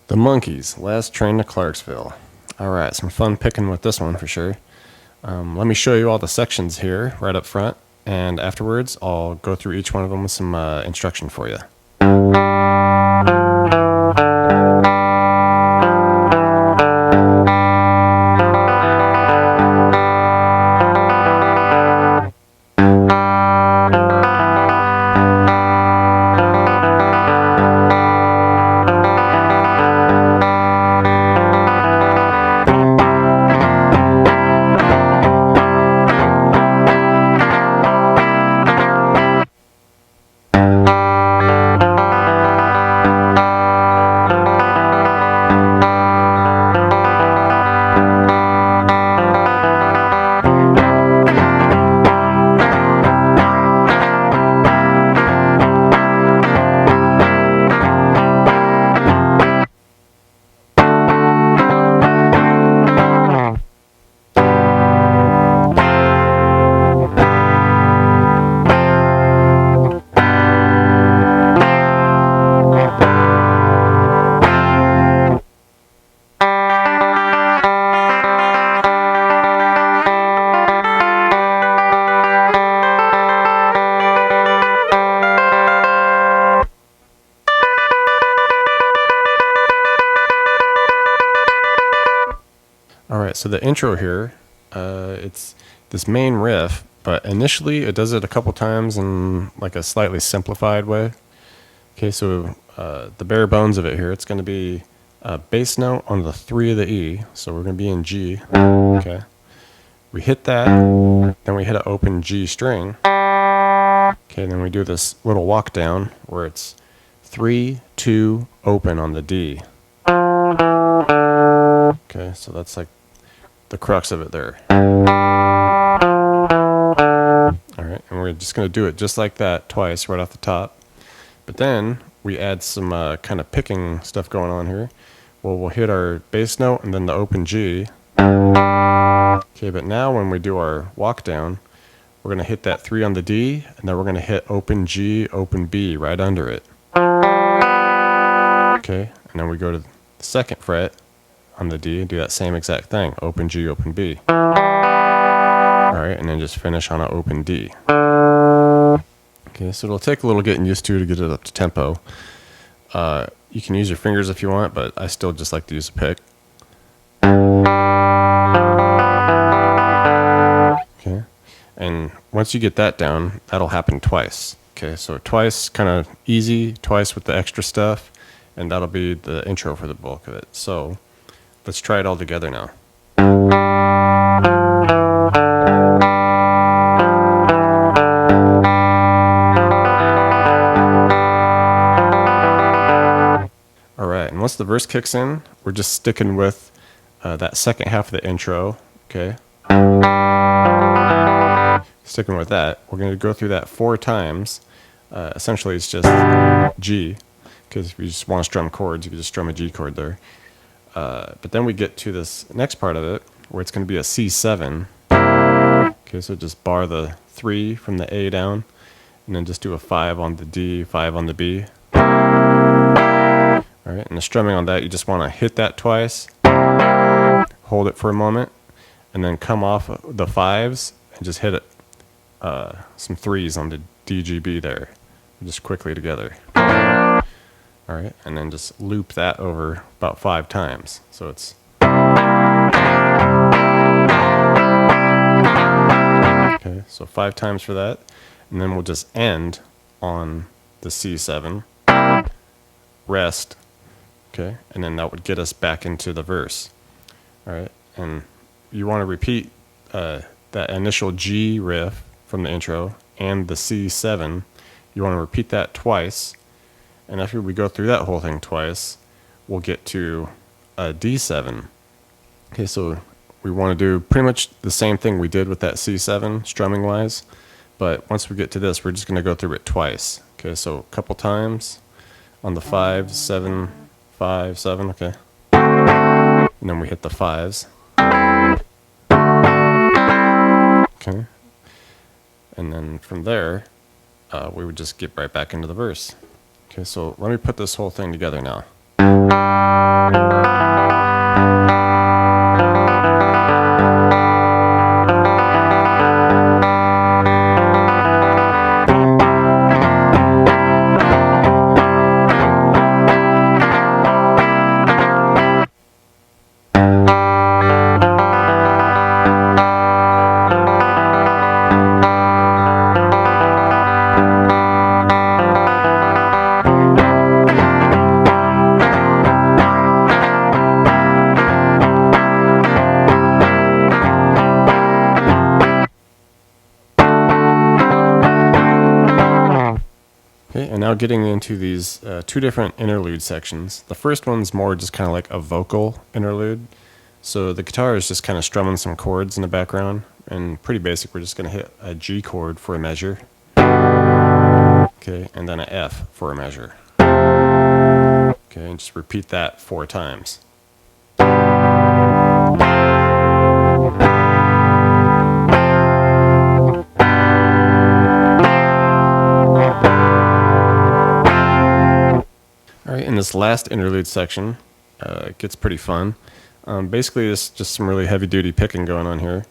The Monkees, Last Train to Clarksville. Alright, some fun picking with this one for sure. Let me show you all the sections here right up front, and afterwards I'll go through each one of them with some instruction for you. Alright, so the intro here, it's this main riff, but initially it does it a couple times in like a slightly simplified way. Okay, so the bare bones of it here, it's going to be a bass note on the 3 of the E, so we're going to be in G. Okay, we hit that, then we hit an open G string. Okay, then we do this little walk down where it's 3, 2, open on the D. Okay, so that's like the crux of it there. Alright, and we're just going to do it just like that twice right off the top. But then we add some kind of picking stuff going on here. Well, we'll hit our bass note and then the open G. Okay, but now when we do our walk down, we're going to hit that 3 on the D, and then we're going to hit open G, open B right under it. Okay, and then we go to the 2nd fret on the D and do that same exact thing. Open G, open B. Alright, and then just finish on an open D. Okay, so it'll take a little getting used to get it up to tempo. You can use your fingers if you want, but I still just like to use a pick. Okay, and once you get that down, that'll happen twice. Okay, so twice kind of easy, twice with the extra stuff, and that'll be the intro for the bulk of it. So let's try it all together now. Alright, and once the verse kicks in, we're just sticking with that second half of the intro, okay? Sticking with that. We're going to go through that 4 times. Essentially, it's just G, because if you just want to strum chords, you can just strum a G chord there. But then we get to this next part of it, where it's going to be a C7. Okay, so just bar the 3 from the A down, and then just do a 5 on the D, 5 on the B. Alright, and the strumming on that, you just want to hit that twice, hold it for a moment, and then come off the 5s and just hit it, some 3s on the D, G, B there, just quickly together. Alright, and then just loop that over about 5 times. So it's... Okay, so 5 times for that. And then we'll just end on the C7. Rest. Okay, and then that would get us back into the verse. Alright, and you want to repeat that initial G riff from the intro and the C7. You want to repeat that twice. And after we go through that whole thing twice, we'll get to a D7. Okay, so we want to do pretty much the same thing we did with that C7, strumming wise. But once we get to this, we're just going to go through it twice. Okay, so a couple times on the 5, 7, 5, 7, okay. And then we hit the 5s. Okay. And then from there, we would just get right back into the verse. Okay, so let me put this whole thing together now. and now getting into these two different interlude sections. The first one's more just kind of like a vocal interlude. So the guitar is just kind of strumming some chords in the background, and pretty basic. We're just going to hit a G chord for a measure, okay, and then an F for a measure. Okay, and just repeat that 4 times. Alright, in this last interlude section, it gets pretty fun. Basically, it's just some really heavy-duty picking going on here.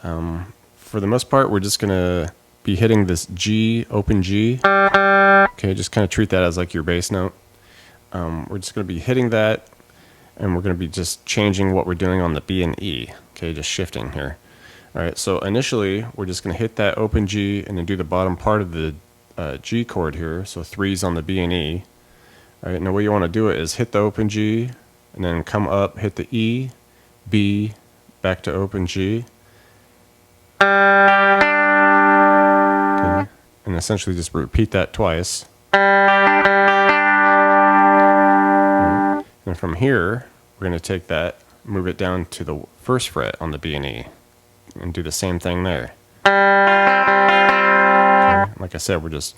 For the most part, we're just going to be hitting this G, open G. Okay, just kind of treat that as like your bass note. We're just going to be hitting that, and we're going to be just changing what we're doing on the B and E. Okay, just shifting here. Alright, so initially, we're just going to hit that open G and then do the bottom part of the G chord here, so 3s on the B and E. Alright, and the way you want to do it is hit the open G, and then come up, hit the E, B, back to open G. Okay, and essentially just repeat that twice. Right. And from here, we're going to take that, move it down to the 1st fret on the B and E, and do the same thing there. Okay, like I said, we're just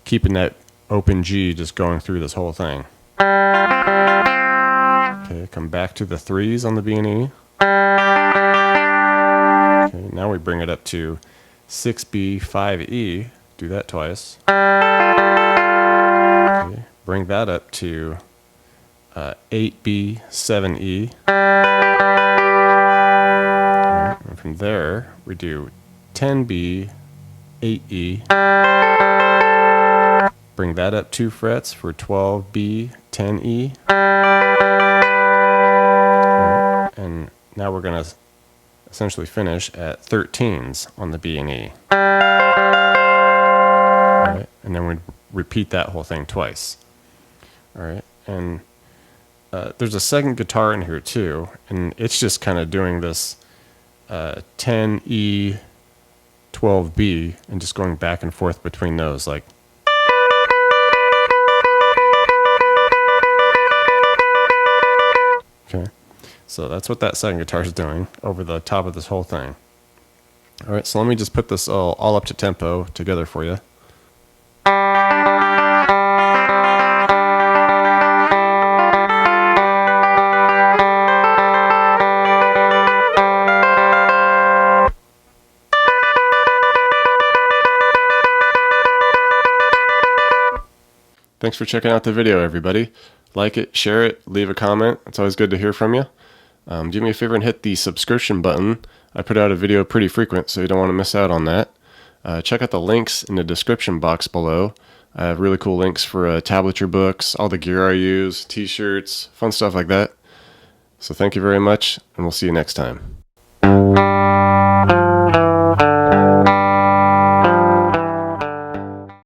keeping that open G just going through this whole thing. Okay, come back to the 3s on the B and E. Okay, now we bring it up to 6B, 5E. Do that twice. Okay, bring that up to 8B, 7E. Okay, and from there, we do 10B, 8E. Bring that up 2 frets for 12B, 10E. And now we're going to essentially finish at 13s on the B and E. Alright, and then we repeat that whole thing twice. Alright, and there's a second guitar in here too, and it's just kind of doing this 10E, 12B, and just going back and forth between those, like. Okay, so that's what that second guitar is doing over the top of this whole thing. Alright, so let me just put this all up to tempo together for you. Thanks for checking out the video, everybody. Like it, share it, leave a comment. It's always good to hear from you. Do me a favor and hit the subscription button. I put out a video pretty frequent, so you don't want to miss out on that. Check out the links in the description box below. I have really cool links for tablature books, all the gear I use, t-shirts, fun stuff like that. So thank you very much, and we'll see you next time.